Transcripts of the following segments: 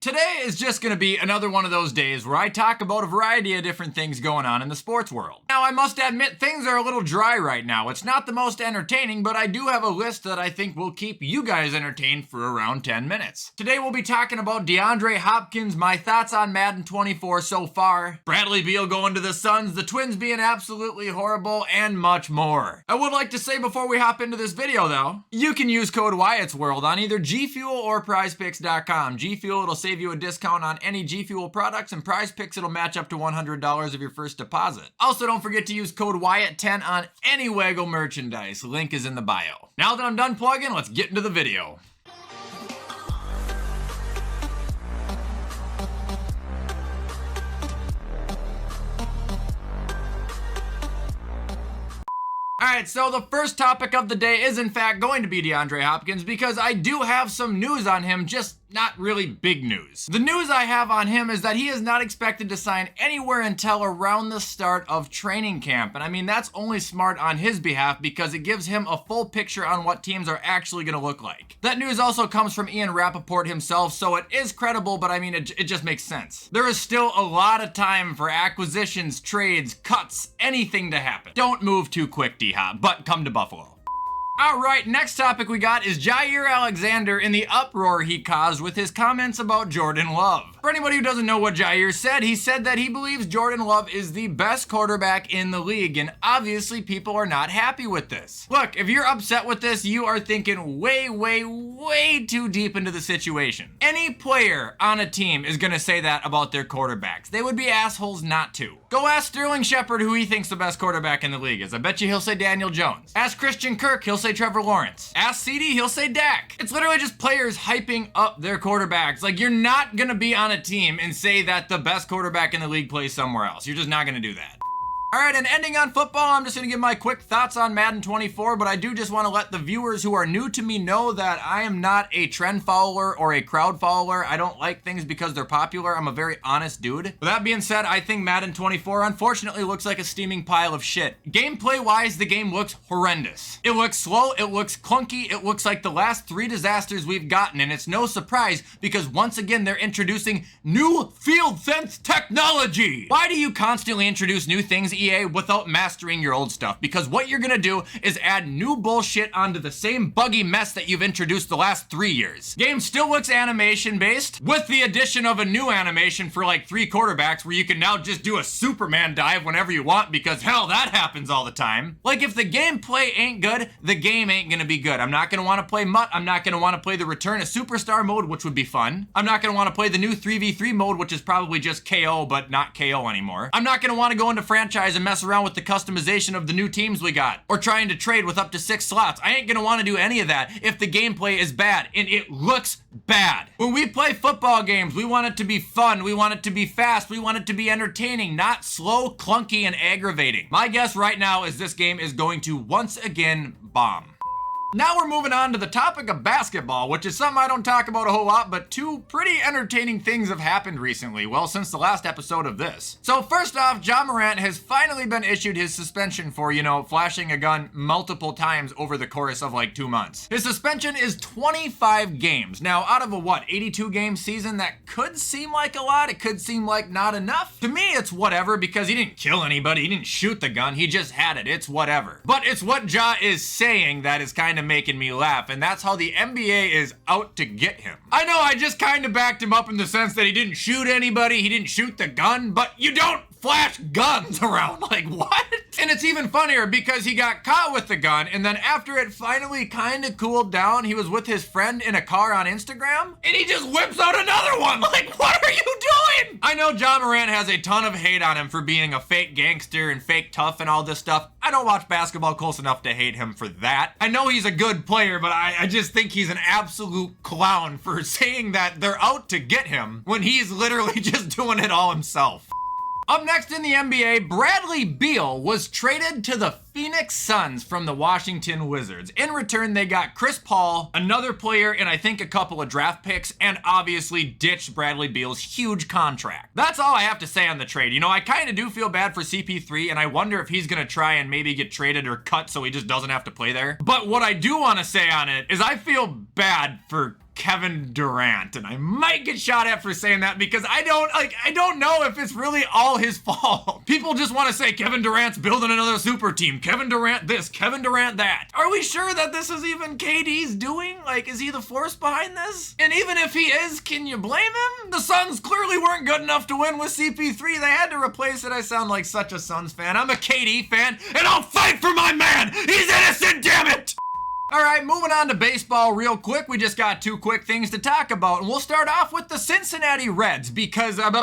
Today is just gonna be another one of those days where I talk about a variety of different things going on in the sports world. Now, I must admit, things are a little dry right now. It's not the most entertaining, but I do have a list that I think will keep you guys entertained for around 10 minutes. Today we'll be talking about DeAndre Hopkins, my thoughts on Madden 24 so far, Bradley Beal going to the Suns, the Twins being absolutely horrible, and much more. I would like to say before we hop into this video though, you can use code WyattzWorld on either G Fuel or PrizePicks.com. G Fuel, it'll save you a discount on any G Fuel products, and Prize Picks, it'll match up to $100 of your first deposit. Also, don't forget to use code Wyatt10 on any Waggle merchandise. Link is in the bio. Now that I'm done plugging, let's get into the video. Alright, so the first topic of the day is in fact going to be DeAndre Hopkins because I do have some news on him, just not really big news. The news I have on him is that he is not expected to sign anywhere until around the start of training camp. And I mean, that's only smart on his behalf because it gives him a full picture on what teams are actually going to look like. That news also comes from Ian Rappaport himself, so it is credible, but I mean, it just makes sense. There is still a lot of time for acquisitions, trades, cuts, anything to happen. Don't move too quick, D-Hop, but come to Buffalo. Alright, next topic we got is Jair Alexander in the uproar he caused with his comments about Jordan Love. For anybody who doesn't know what Jair said, he said that he believes Jordan Love is the best quarterback in the league, and obviously people are not happy with this. Look, if you're upset with this, you are thinking way too deep into the situation. Any player on a team is gonna say that about their quarterbacks. They would be assholes not to. Go ask Sterling Shepard who he thinks the best quarterback in the league is. I bet you he'll say Daniel Jones. Ask Christian Kirk, he'll say Trevor Lawrence. Ask CD, he'll say Dak. It's literally just players hyping up their quarterbacks. Like, you're not gonna be on a team and say that the best quarterback in the league plays somewhere else. You're just not gonna do that. Alright, and ending on football, I'm just going to give my quick thoughts on Madden 24, but I do just want to let the viewers who are new to me know that I am not a trend follower or a crowd follower. I don't like things because they're popular. I'm a very honest dude. With that being said, I think Madden 24 unfortunately looks like a steaming pile of shit. Gameplay-wise, the game looks horrendous. It looks slow, it looks clunky, it looks like the last 3 disasters we've gotten, and it's no surprise because once again, they're introducing new field sense technology. Why do you constantly introduce new things, EA, without mastering your old stuff? Because what you're gonna do is add new bullshit onto the same buggy mess that you've introduced the last 3 years. Game still looks animation based, with the addition of a new animation for like 3 quarterbacks where you can now just do a Superman dive whenever you want because hell, that happens all the time. Like, if the gameplay ain't good, the game ain't gonna be good. I'm not gonna wanna play MUT, I'm not gonna wanna play the Return of Superstar mode, which would be fun. I'm not gonna wanna play the new 3v3 mode, which is probably just KO, but not KO anymore. I'm not gonna wanna go into franchise and mess around with the customization of the new teams we got, or trying to trade with up to 6 slots. I ain't gonna wanna do any of that if the gameplay is bad, and it looks bad. When we play football games, we want it to be fun, we want it to be fast, we want it to be entertaining, not slow, clunky, and aggravating. My guess right now is this game is going to once again bomb. Now we're moving on to the topic of basketball, which is something I don't talk about a whole lot, but 2 pretty entertaining things have happened recently, well, since the last episode of this. So first off, Ja Morant has finally been issued his suspension for, you know, flashing a gun multiple times over the course of like 2 months. His suspension is 25 games. Now, out of a 82 game season, that could seem like a lot, it could seem like not enough. To me, it's whatever because he didn't kill anybody, he didn't shoot the gun, he just had it, it's whatever. But it's what Ja is saying that is kind of making me laugh, and that's how the NBA is out to get him. I know I just kind of backed him up in the sense that he didn't shoot anybody, he didn't shoot the gun, but you don't flash guns around, like what? And it's even funnier because he got caught with the gun, and then after it finally kind of cooled down, he was with his friend in a car on Instagram, and he just whips out another one. Like, what are you doing? I know Ja Morant has a ton of hate on him for being a fake gangster and fake tough and all this stuff. I don't watch basketball close enough to hate him for that. I know he's a good player, but I just think he's an absolute clown for saying that they're out to get him when he's literally just doing it all himself. Up next in the NBA, Bradley Beal was traded to the Phoenix Suns from the Washington Wizards. In return, they got Chris Paul, another player, and I think a couple of draft picks, and obviously ditched Bradley Beal's huge contract. That's all I have to say on the trade. You know, I kind of do feel bad for CP3, and I wonder if he's going to try and maybe get traded or cut so he just doesn't have to play there. But what I do want to say on it is I feel bad for Kevin Durant, and I might get shot at for saying that because I don't know if it's really all his fault. People just want to say Kevin Durant's building another super team. Kevin Durant this, Kevin Durant that. Are we sure that this is even KD's doing? Like, is he the force behind this? And even if he is, can you blame him? The Suns clearly weren't good enough to win with CP3. They had to replace it. I sound like such a Suns fan. I'm a KD fan, and I'll fight for my man. He's innocent, damn it! All right, moving on to baseball real quick. We just got two quick things to talk about, and we'll start off with the Cincinnati Reds because what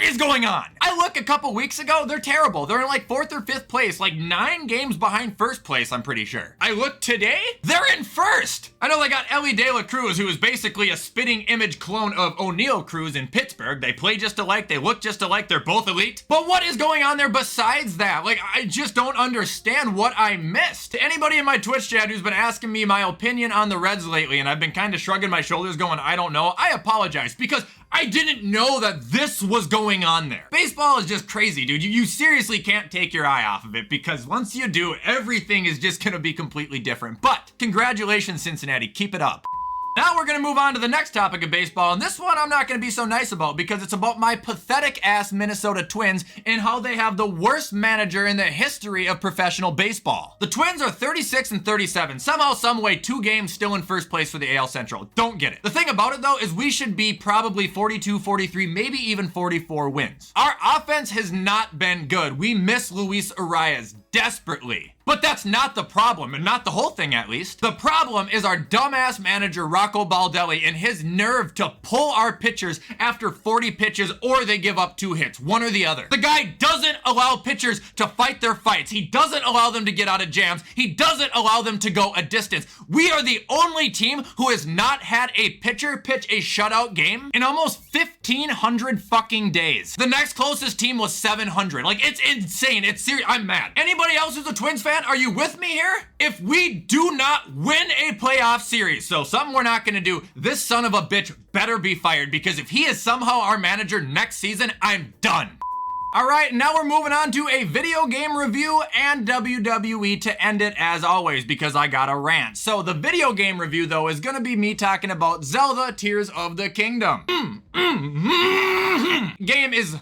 is going on? I look a couple weeks ago, they're terrible. They're in like 4th or 5th place, like 9 games behind 1st place, I'm pretty sure. I look today, they're in 1st. I know they got Ellie De La Cruz, who is basically a spitting image clone of O'Neal Cruz in Pittsburgh. They play just alike, they look just alike, they're both elite. But what is going on there besides that? Like, I just don't understand what I missed. To anybody in my Twitch chat who's been asking me my opinion on the Reds lately, and I've been kind of shrugging my shoulders going, I don't know, I apologize because I didn't know that this was going on there. Baseball is just crazy, dude. You seriously can't take your eye off of it because once you do, everything is just gonna be completely different. But congratulations, Cincinnati, keep it up. Now we're going to move on to the next topic of baseball, and this one I'm not going to be so nice about because it's about my pathetic-ass Minnesota Twins and how they have the worst manager in the history of professional baseball. The Twins are 36-37, somehow, someway, 2 games still in 1st place for the AL Central. Don't get it. The thing about it, though, is we should be probably 42, 43, maybe even 44 wins. Our offense has not been good. We miss Luis Arias desperately. But that's not the problem, and not the whole thing at least. The problem is our dumbass manager Rocco Baldelli and his nerve to pull our pitchers after 40 pitches or they give up 2 hits, one or the other. The guy doesn't allow pitchers to fight their fights. He doesn't allow them to get out of jams. He doesn't allow them to go a distance. We are the only team who has not had a pitcher pitch a shutout game in almost 1,500 fucking days. The next closest team was 700. Like, it's insane. It's serious. I'm mad. Anybody else who's a Twins fan? Are you with me here? If we do not win a playoff series, so something we're not gonna do, this son of a bitch better be fired because if he is somehow our manager next season, I'm done. All right, now we're moving on to a video game review and WWE to end it as always because I got a rant. So the video game review though is gonna be me talking about Zelda Tears of the Kingdom. Game is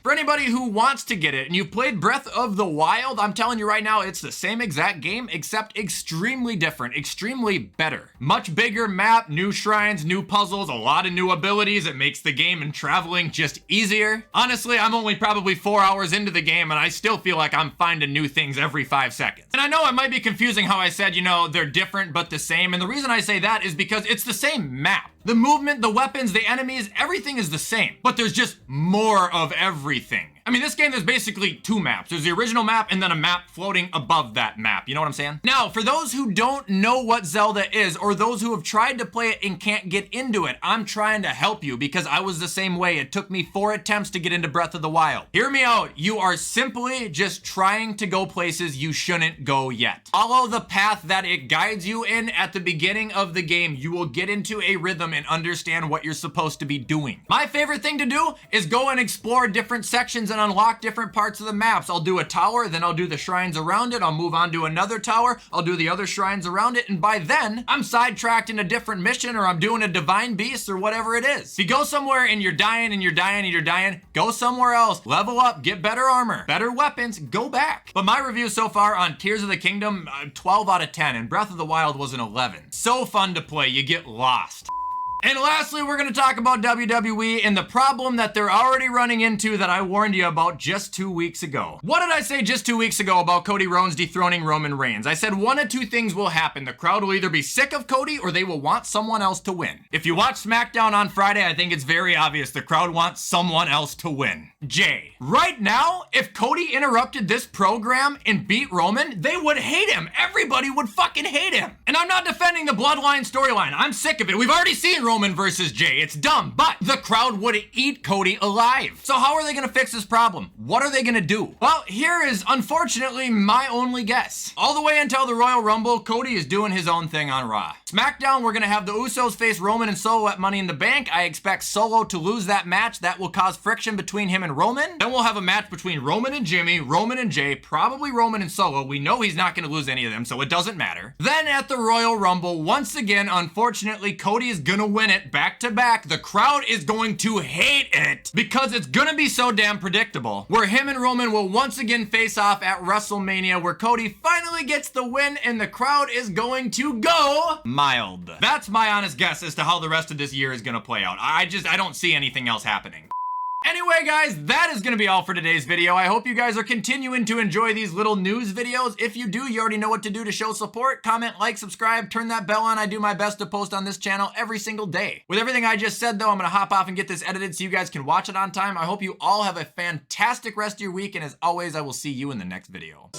for anybody who wants to get it and you've played Breath of the Wild, I'm telling you right now, it's the same exact game except extremely different, extremely better. Much bigger map, new shrines, new puzzles, a lot of new abilities. It makes the game and traveling just easier. Honestly, I'm only probably 4 hours into the game and I still feel like I'm finding new things every 5 seconds. And I know it might be confusing how I said, you know, they're different but the same. And the reason I say that is because it's the same map. The movement, the weapons, the enemies, everything is the same, but there's just more of everything. I mean, this game, there's basically 2 maps. There's the original map and then a map floating above that map. You know what I'm saying? Now, for those who don't know what Zelda is, or those who have tried to play it and can't get into it, I'm trying to help you because I was the same way. It took me 4 attempts to get into Breath of the Wild. Hear me out. You are simply just trying to go places you shouldn't go yet. Follow the path that it guides you in at the beginning of the game. You will get into a rhythm and understand what you're supposed to be doing. My favorite thing to do is go and explore different sections and unlock different parts of the maps. I'll do a tower, then I'll do the shrines around it. I'll move on to another tower. I'll do the other shrines around it. And by then, I'm sidetracked in a different mission or I'm doing a divine beast or whatever it is. If you go somewhere and you're dying and you're dying and you're dying, go somewhere else. Level up, get better armor, better weapons, go back. But my review so far on Tears of the Kingdom, 12 out of 10. And Breath of the Wild was an 11. So fun to play, you get lost. And lastly, we're going to talk about WWE and the problem that they're already running into that I warned you about just 2 weeks ago. What did I say just 2 weeks ago about Cody Rhodes dethroning Roman Reigns? I said 1 of 2 things will happen. The crowd will either be sick of Cody or they will want someone else to win. If you watch SmackDown on Friday, I think it's very obvious the crowd wants someone else to win. Jay. Right now, if Cody interrupted this program and beat Roman, they would hate him. Everybody would fucking hate him. And I'm not defending the Bloodline storyline. I'm sick of it. We've already seen Roman Roman versus Jay. It's dumb, but the crowd would eat Cody alive. So how are they gonna fix this problem? What are they gonna do? Well, here is unfortunately my only guess. All the way until the Royal Rumble, Cody is doing his own thing on Raw. SmackDown, we're gonna have the Usos face Roman and Solo at Money in the Bank. I expect Solo to lose that match. That will cause friction between him and Roman. Then we'll have a match between Roman and Jimmy, Roman and Jay, probably Roman and Solo. We know he's not gonna lose any of them, so it doesn't matter. Then at the Royal Rumble, once again, unfortunately, Cody is gonna win it back to back. The crowd is going to hate it because it's gonna be so damn predictable. Where him and Roman will once again face off at WrestleMania, where Cody finally gets the win and the crowd is going to go mild. That's my honest guess as to how the rest of this year is gonna play out. I don't see anything else happening. Anyway, guys, that is going to be all for today's video. I hope you guys are continuing to enjoy these little news videos. If you do, you already know what to do to show support. Comment, like, subscribe, turn that bell on. I do my best to post on this channel every single day. With everything I just said, though, I'm going to hop off and get this edited so you guys can watch it on time. I hope you all have a fantastic rest of your week, and as always, I will see you in the next video.